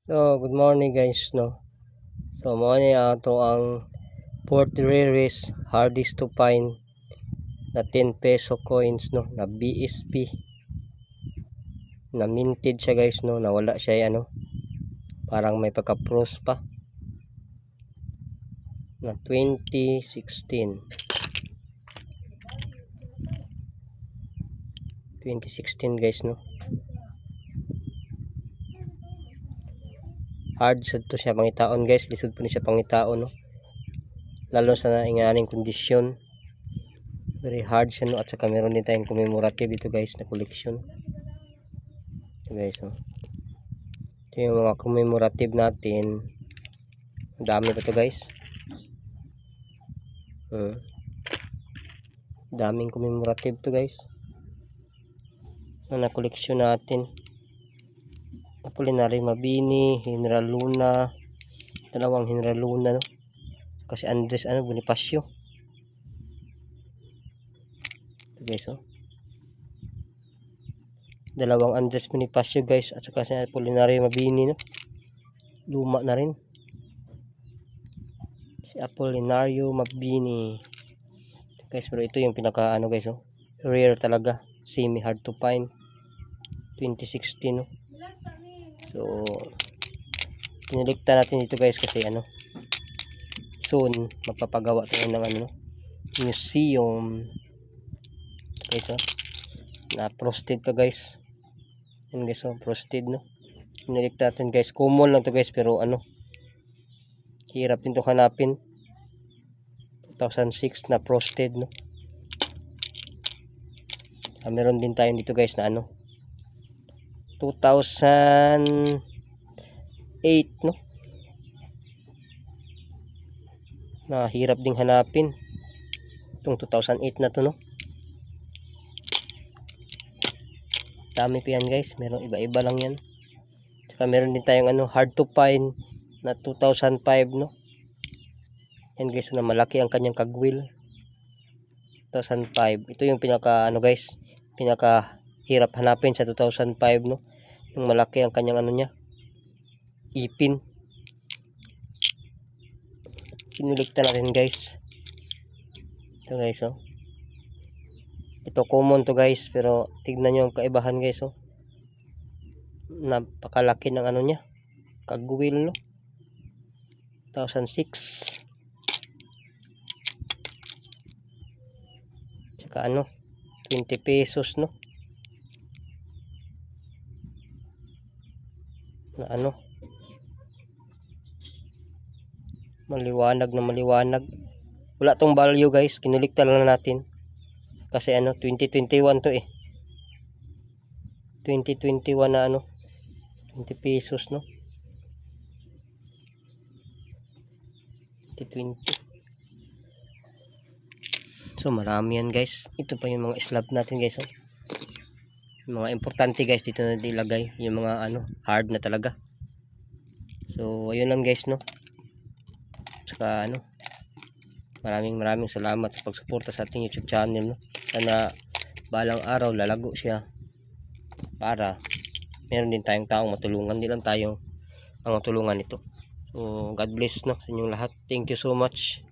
So, good morning guys, no. So, mo ni ato ang Port Rarest hardest to find na 10 peso coins, no, na BSP. Na minted siya guys, no, nawala siya ano. Parang may pagka-frost pa. Na 2016. 2016 guys, no. Hard sad to siya pangitaon guys, lisod po ni siya pangitaon, no. Lalo sa inganing kondisyon. Very hard siya, no, at saka meron din tayong commemorative ito guys na collection. Ito guys, no. Ito yung mga commemorative natin. Ang dami pa to guys. Daming commemorative to guys na koleksyon natin. Apolinary Mabini, General Luna, dalawang General Luna, no? Kasi Andres Bonifacio. Ito guys, oh. Dalawang Andres Bonifacio guys, at saka si Apolinary Mabini, no? Luma na rin. Si Apolinario Mabini. Guys, pero ito yung pinaka guys, oh. Rare talaga. Semi hard to find. 2016, no? So, tinilikta natin dito guys kasi soon magpapagawa tayo ng museum guys, oh, na frosted pa guys. Yan guys, oh, frosted, no. Tinilikta natin guys, common lang to guys, pero hirap din to hanapin. 2006 na frosted, no. Meron din tayo dito guys na 2008, no, na hirap ding hanapin itong 2008 na to, no. Dami pa yan guys, meron iba-iba lang yan. Saka meron din tayong hard to find na 2005, no. Yan guys, na malaki ang kanyang kagwil. 2005, ito yung pinaka guys, pinaka hirap hanapin sa 2005, no. Yung malaki ang kanyang niya, ipin. Kinulikta natin guys. Ito guys, oh. Ito common to guys, pero tignan nyo ang kaibahan guys, oh. Napakalaki ng niya, kagwil, no. 2006. Tsaka 20 pesos, no. Na maliwanag na maliwanag. Wala tong value guys, kinulikta lang natin kasi 2021 to 2021 na 20 pesos, no. 2020. So marami yan guys. Ito pa yung mga slab natin guys, oh. Yung mga importante guys dito na ilagay, yung mga hard na talaga. So ayun lang guys, no. Saka maraming salamat sa pagsuporta sa ating YouTube channel, no. Sana balang araw lalago siya para meron din tayong taong matulungan, hindi lang tayo ang matulungan ito. So God bless, no, sa inyong lahat. Thank you so much.